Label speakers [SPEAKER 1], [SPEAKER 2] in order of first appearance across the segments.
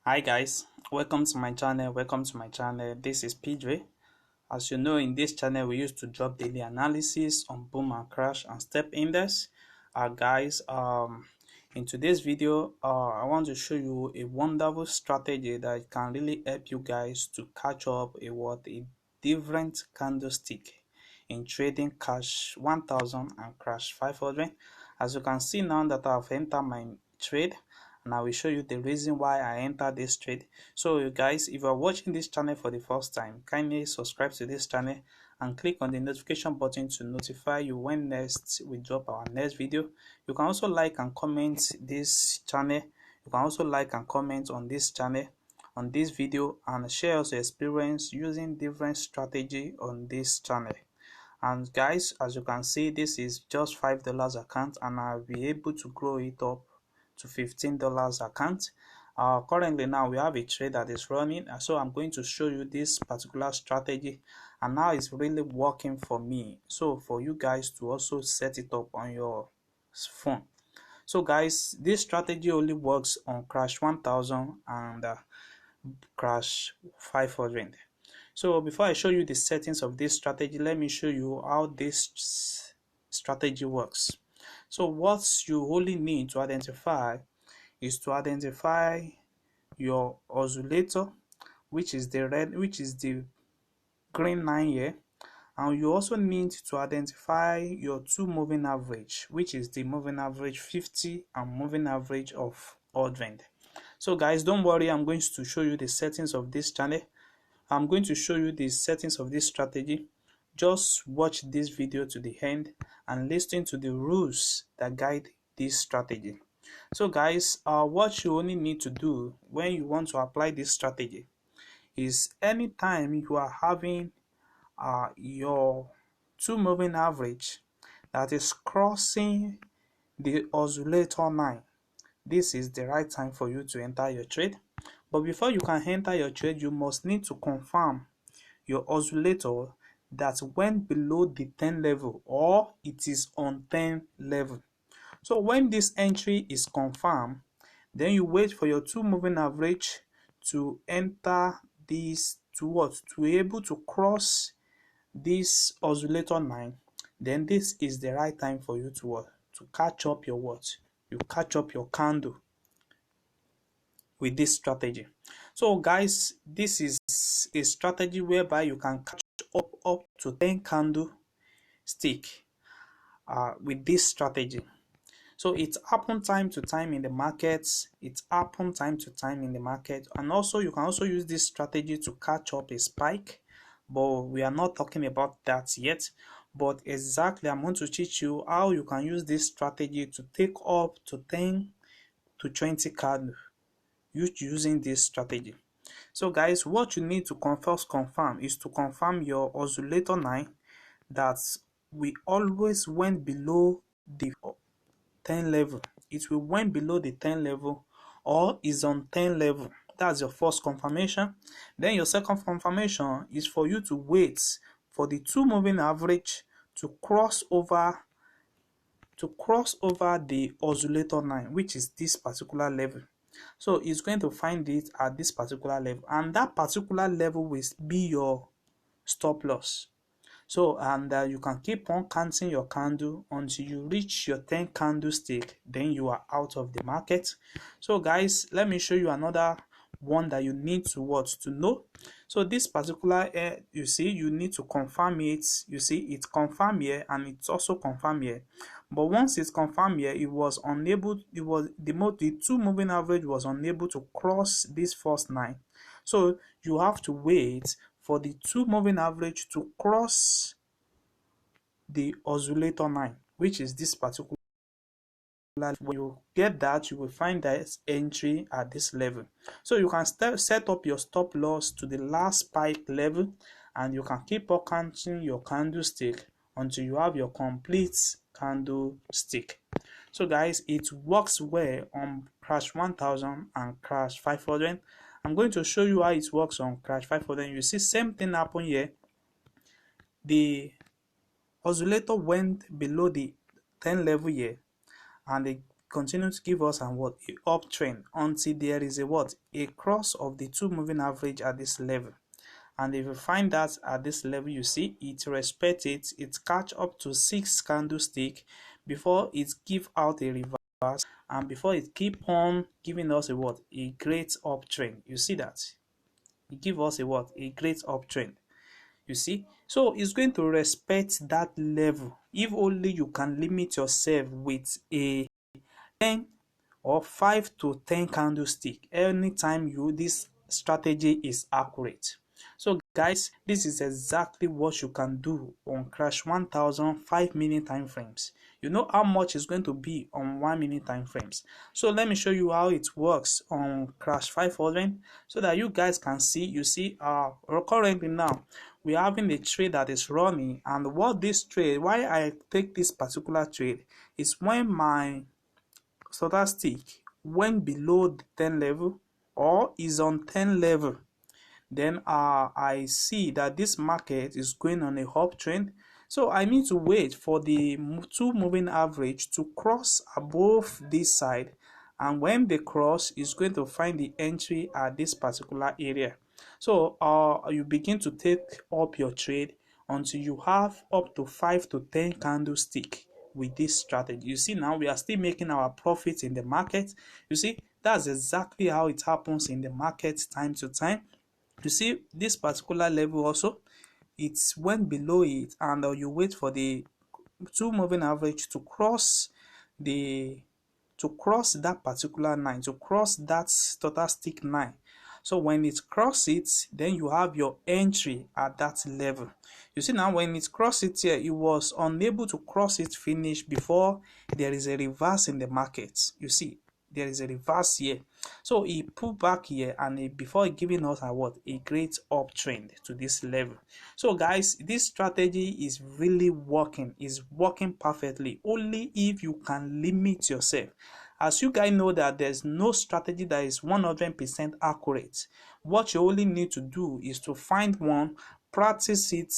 [SPEAKER 1] Hi guys, welcome to my channel. This is PJ. As you know, in this channel we used to drop daily analysis on boom and crash and step index. Guys, in today's video I want to show you a wonderful strategy that can really help you guys to catch up a different candlestick in trading cash 1000 and crash 500. As you can see now that I've entered my trade, and I will show you the reason why I entered this trade. So you guys, if you are watching this channel for the first time, kindly subscribe to this channel and click on the notification button to notify you when next we drop our next video. You can also like and comment this channel. You can also like and comment on this channel, on this video, and share your experience using different strategy on this channel. And guys, as you can see, this is just $5 account, and I'll be able to grow it up to $15 account. Currently now we have a trade that is running, so I'm going to show you this particular strategy, and now it's really working for me, so for you guys to also set it up on your phone. So guys, this strategy only works on crash 1000 and crash 500. So before I show you the settings of this strategy, let me show you how this strategy works. So what you only need to identify is to identify your oscillator, which is the green line here, and you also need to identify your two moving average, which is the moving average 50 and moving average of odd trend. So guys, don't worry, I'm going to show you the settings of this channel. I'm going to show you the settings of this strategy. Just watch this video to the end and listen to the rules that guide this strategy. So guys, what you only need to do when you want to apply this strategy is anytime you are having your two moving average that is crossing the oscillator line, this is the right time for you to enter your trade. But before you can enter your trade, you must need to confirm your oscillator that went below the 10 level, or it is on 10 level. So when this entry is confirmed, then you wait for your two moving average to enter this, to be able to cross this oscillator line. Then this is the right time for you to catch up your you catch up your candle with this strategy. So guys, this is a strategy whereby you can catch up to 10 candle stick with this strategy. So it happens time to time in the markets. And also you can also use this strategy to catch up a spike, but we are not talking about that yet. But exactly, I'm going to teach you how you can use this strategy to take up to 10 to 20 candle using this strategy. So guys, what you need to first confirm is to confirm your oscillator line that we always went below the 10 level. It will went below the 10 level or is on 10 level. That's your first confirmation. Then your second confirmation is for you to wait for the two moving average to cross over the oscillator line, which is this particular level. So it's going to find it at this particular level, and that particular level will be your stop loss. So, and you can keep on counting your candle until you reach your 10 candlestick, then you are out of the market. So guys, let me show you another one that you need to know. So this particular you see, you need to confirm it. You see, it's confirmed here and it's also confirmed here. But once it's confirmed here, it was unable, the two moving average was unable to cross this first line. So you have to wait for the two moving average to cross the oscillator line, which is this particular. When you get that, you will find that entry at this level. So you can set up your stop loss to the last spike level, and you can keep on counting your candlestick until you have your complete candlestick. So guys, it works well on crash 1000 and crash 500. I'm going to show you how it works on crash 500. You see same thing happen here. The oscillator went below the 10 level here, and continue to give us and what a uptrend until there is a what a cross of the two moving average at this level. And if you find that at this level, you see it respect it, it catch up to 6 candlestick before it give out a reverse, and before it keep on giving us a what a great uptrend. You see that it give us a what a great uptrend. You see, so it's going to respect that level if only you can limit yourself with a 10 or 5 to 10 candlestick anytime this strategy is accurate. So guys, this is exactly what you can do on crash 1000 5-minute time frames. You know how much is going to be on 1-minute time frames. So let me show you how it works on crash 500 so that you guys can see. You see, currently now we're having a trade that is running, and what this trade, why I take this particular trade is when my stochastic went below the 10 level or is on 10 level, then I see that this market is going on a uptrend. So I need to wait for the two moving average to cross above this side, and when they cross, is going to find the entry at this particular area. So you begin to take up your trade until you have up to 5 to 10 candlestick with this strategy. You see, now we are still making our profits in the market. You see, that's exactly how it happens in the market time to time. You see, this particular level also, it went below it, and you wait for the two moving average to cross that particular line, to cross that stochastic line. So when it crosses it, then you have your entry at that level. You see, now when it crosses it here, it was unable to cross it finish before there is a reverse in the market. You see, there is a reverse here. So he pulled back here, and before giving us a great uptrend to this level. So guys, this strategy is really working, is working perfectly only if you can limit yourself. As you guys know that there's no strategy that is 100% accurate. What you only need to do is to find one, practice it,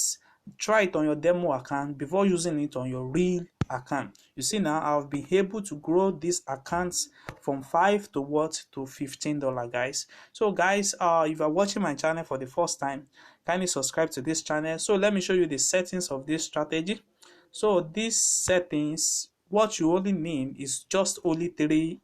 [SPEAKER 1] try it on your demo account before using it on your real account. You see, now I've been able to grow these accounts from $5 to $15, guys. So guys, if you're watching my channel for the first time, kindly subscribe to this channel. So let me show you the settings of this strategy. So these settings, what you only need is just only 3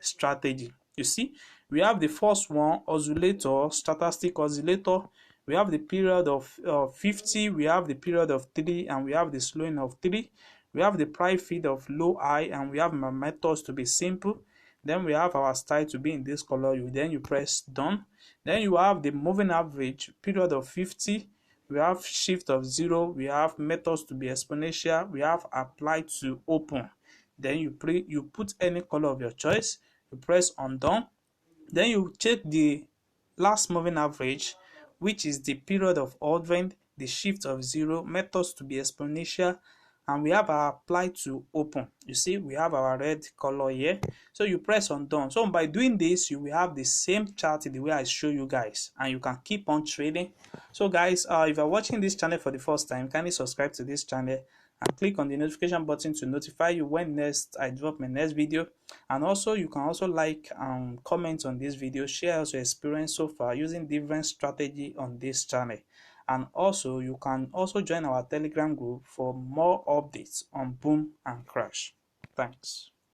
[SPEAKER 1] strategy. You see, we have the first one, oscillator, stochastic oscillator. We have the period of 50, we have the period of 3, and we have the slowing of 3. We have the price feed of low high, and we have my methods to be simple. Then we have our style to be in this color. Then you press done. Then you have the moving average, period of 50. We have shift of 0. We have methods to be exponential. We have apply to open. Then you put any color of your choice. You press undone. Then you check the last moving average, which is the period of uptrend, the shift of 0, methods to be exponential, and we have our apply to open. You see, we have our red color here. So you press undone. So by doing this, you will have the same chart the way I show you guys, and you can keep on trading. So guys, if you're watching this channel for the first time, kindly subscribe to this channel and click on the notification button to notify you when next I drop my next video. And also you can also like and comment on this video, share your experience so far using different strategy on this channel. And also you can also join our Telegram group for more updates on boom and crash. Thanks.